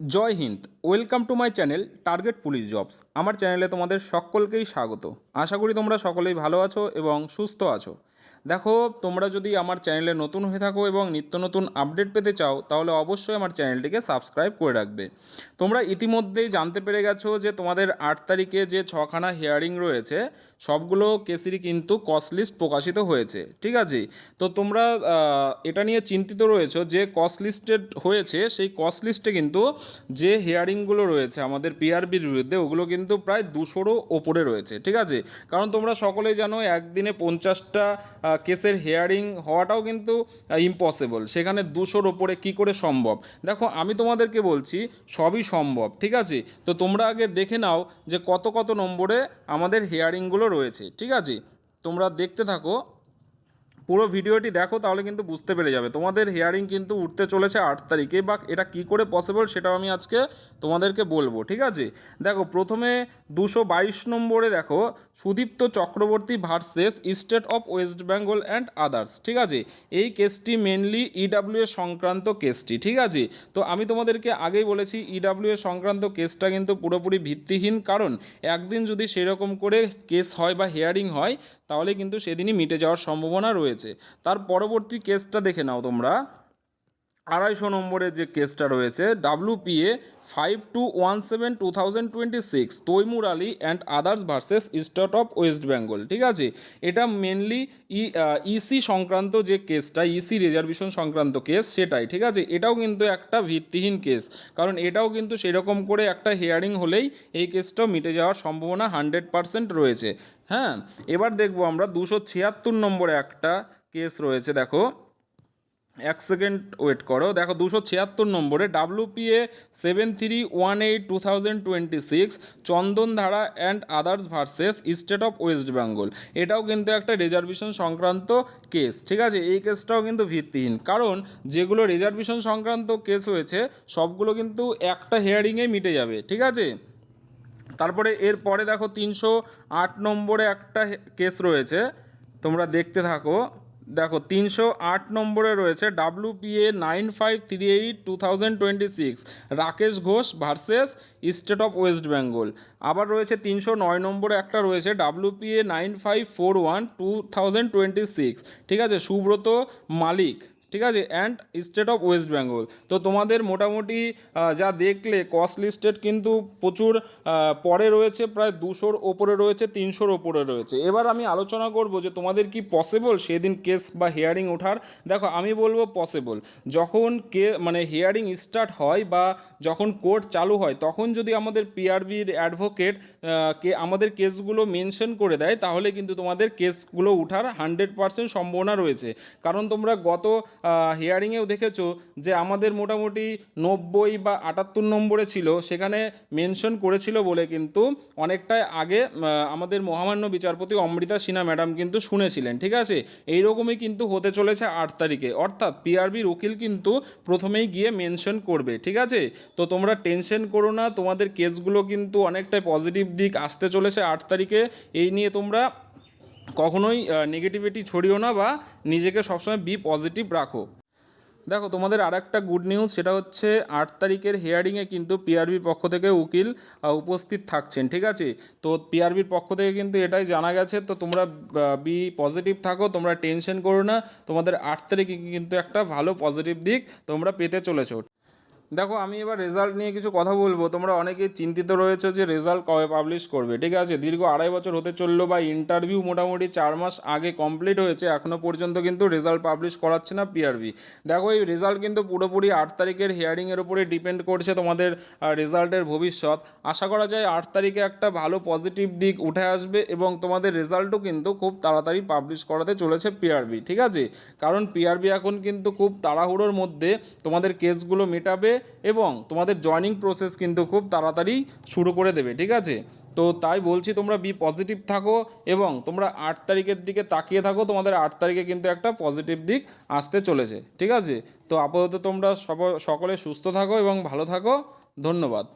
Joy Hind. Welcome to my channel target police jobs. আমার চ্যানেলে তোমাদের সকলকেই স্বাগত। আশা করি তোমরা সকলেই ভালো আছো এবং সুস্থ আছো। দেখো, তোমরা যদি আমার চ্যানেলে নতুন হয়ে থাকো এবং নিত্য নতুন আপডেট পেতে চাও তাহলে অবশ্যই আমার চ্যানেলটিকে সাবস্ক্রাইব করে রাখবে। তোমরা ইতিমধ্যেই জানতে পেরে গেছো যে তোমাদের 8 তারিখে যে 6খানা হিয়ারিং রয়েছে সবগুলো কেসেরই কিন্তু কস্ট লিস্ট প্রকাশিত হয়েছে, ঠিক আছে? তো তোমরা এটা নিয়ে চিন্তিত রয়েছো যে কস্ট লিস্টেড হয়েছে, সেই কস্ট লিস্টে কিন্তু যে হিয়ারিংগুলো রয়েছে আমাদের পিআরবির বিরুদ্ধে ওগুলো কিন্তু প্রায় 200-রও ওপরে রয়েছে, ঠিক আছে? কারণ তোমরা সকলেই জানো একদিনে 50টা কেসের হিয়ারিং হওয়াটাও কিন্তু ইম্পসিবল। সেখানে 200-র ওপরে কী করে সম্ভব? দেখো, আমি তোমাদেরকে বলছি সবই সম্ভব, ঠিক আছে? তো তোমরা আগে দেখে নাও যে কত কত নম্বরে আমাদের হিয়ারিংগুলো রয়েছে, ঠিক আছে? তোমরা দেখতে থাকো, পুরো ভিডিওটি দেখো, তাহলে কিন্তু বুঝতে পেরে যাবে। তোমাদের হিয়ারিং কিন্তু উঠতে চলেছে 8 তারিখে, বা এটা কি করে পসিবল সেটাও আমি আজকে তোমাদেরকে বলবো, ঠিক আছে? দেখো, প্রথমে 222 নম্বরে দেখো Sudipta Chakraborty versus state of West Bengal and others, ঠিক আছে? এই কেসটি মেনলি ইডাব্লিউএস সংক্রান্ত কেসটি, ঠিক আছে? তো আমি তোমাদেরকে আগেই বলেছি ইডাব্লিউএস সংক্রান্ত কেসটা কিন্তু পুরোপুরি ভিত্তিহীন, কারণ একদিন যদি সেরকম করে কেস হয় বা হিয়ারিং হয় তাহলে কিন্তু সেদিনই মিটে যাওয়ার সম্ভাবনা রয়েছে। তার পরবর্তী কেসটা দেখে নাও তোমরা। 250 নম্বরের যে কেসটা রয়েছে WPA 5217/2026 Taimur Ali and others versus state of West Bengal, ঠিক আছে? এটা মেনলি ইসি সংক্রান্ত যে কেসটা, ইসি রিজার্ভেশন সংক্রান্ত কেস সেটাই, ঠিক আছে? এটাও কিন্তু একটা ভিত্তিহীন কেস, কারণ এটাও কিন্তু সেরকম করে একটা হিয়ারিং হলেই এই কেসটাও মিটে যাওয়ার সম্ভাবনা 100% রয়েছে। হ্যাঁ, এবার দেখবো আমরা 276 নম্বরে একটা কেস রয়েছে। দেখো, এক সেকেন্ড ওয়েট করো। দেখো, 276 নম্বরে WPA 7318/2026 Chandandhara and others versus state of West Bengal. এটাও কিন্তু একটা রিজার্ভেশন সংক্রান্ত কেস, ঠিক আছে? এই কেসটাও কিন্তু ভিত্তিহীন, কারণ যেগুলো রিজার্ভেশন সংক্রান্ত কেস হয়েছে সবগুলো কিন্তু একটা হিয়ারিংয়ে মিটে যাবে, ঠিক আছে? তারপরে এরপরে দেখো 308 নম্বরে একটা কেস রয়েছে, তোমরা দেখতে থাকো। দেখো, 308 নম্বরে রয়েছে WPA 9538/2026 Rakesh Ghosh versus state of West Bengal. আবার রয়েছে 309 নম্বরে একটা রয়েছে WPA 9541/2026, ঠিক আছে? সুব্রত মালিক, ঠিক আছে, and state of West Bengal. তো তোমাদের মোটামুটি যা দেখলে কস্ট লিস্টেড কিন্তু প্রচুর পরে রয়েছে, প্রায় 200-র ওপরে রয়েছে, 300-র ওপরে রয়েছে। এবার আমি আলোচনা করব যে তোমাদের কি পসিবল সেদিন কেস বা হিয়ারিং ওঠার। দেখো, আমি বলবো পসিবল। যখন হিয়ারিং স্টার্ট হয় বা যখন কোর্ট চালু হয় তখন যদি আমাদের পিআরবির অ্যাডভোকেট আমাদের কেসগুলো মেনশন করে দেয় তাহলে কিন্তু তোমাদের কেসগুলো ওঠার 100% সম্ভাবনা রয়েছে। কারণ তোমরা গত হিয়ারিংয়েও দেখেছো যে আমাদের মোটামুটি 90 বা 78 নম্বরে ছিল, সেখানে মেনশন করেছিল বলে কিন্তু অনেকটাই আগে আমাদের মহামান্য বিচারপতি অমৃতা সিনহা ম্যাডাম কিন্তু শুনেছিলেন, ঠিক আছে? এইরকমই কিন্তু হতে চলেছে 8 তারিখে, অর্থাৎ পিআরবির উকিল কিন্তু প্রথমেই গিয়ে মেনশন করবে, ঠিক আছে? তো তোমরা টেনশন করো না, তোমাদের কেসগুলো কিন্তু অনেকটাই পজিটিভ দিক আসতে চলেছে 8 তারিখে। এই নিয়ে তোমরা কখনোই নেগেটিভিটি ছড়িও না বা নিজেকে সবসময় বি পজিটিভ রাখো। দেখো, তোমাদের আর একটা গুড নিউজ, সেটা হচ্ছে 8 তারিখের হিয়ারিংয়ে কিন্তু পিআরবির পক্ষ থেকে উকিল উপস্থিত থাকছেন, ঠিক আছে? তো পিআরবির পক্ষ থেকে কিন্তু এটাই জানা গেছে। তো তোমরা বি পজিটিভ থাকো, তোমরা টেনশন করো না, তোমাদের 8 তারিখে কিন্তু একটা ভালো পজিটিভ দিক তোমরা পেতে চলেছো। দেখো, আমি এবার রেজাল্ট নিয়ে কিছু কথা বলবো। তোমরা অনেকেই চিন্তিত রয়েছে যে রেজাল্ট কবে পাবলিশ করবে, ঠিক আছে? দীর্ঘ 2.5 বছর হতে চললো, বা ইন্টারভিউ মোটামুটি 4 মাস আগে কমপ্লিট হয়েছে, এখনও পর্যন্ত কিন্তু রেজাল্ট পাবলিশ করাচ্ছে না পিআরবি। দেখো, এই রেজাল্ট কিন্তু পুরোপুরি 8 তারিখের হিয়ারিংয়ের উপরে ডিপেন্ড করছে তোমাদের রেজাল্টের ভবিষ্যৎ। আশা করা যায় 8 তারিখে একটা ভালো পজিটিভ দিক উঠে আসবে এবং তোমাদের রেজাল্টও কিন্তু খুব তাড়াতাড়ি পাবলিশ করাতে চলেছে পিআরবি, ঠিক আছে? কারণ পিআরবি এখন কিন্তু খুব তাড়াহুড়োর মধ্যে তোমাদের কেসগুলো মেটাবে এবং তোমাদের জয়নিং প্রসেস কিন্তু খুব তাড়াতাড়ি শুরু করে দেবে, ঠিক আছে? তো তাই বলছি, তোমরা বি পজিটিভ থাকো এবং তোমরা 8 তারিখের দিকে তাকিয়ে থাকো। তোমাদের 8 তারিখে কিন্তু একটা পজিটিভ দিক আসতে চলেছে, ঠিক আছে? তো আপাতত তোমরা সকলে সুস্থ থাকো এবং ভালো থাকো। ধন্যবাদ।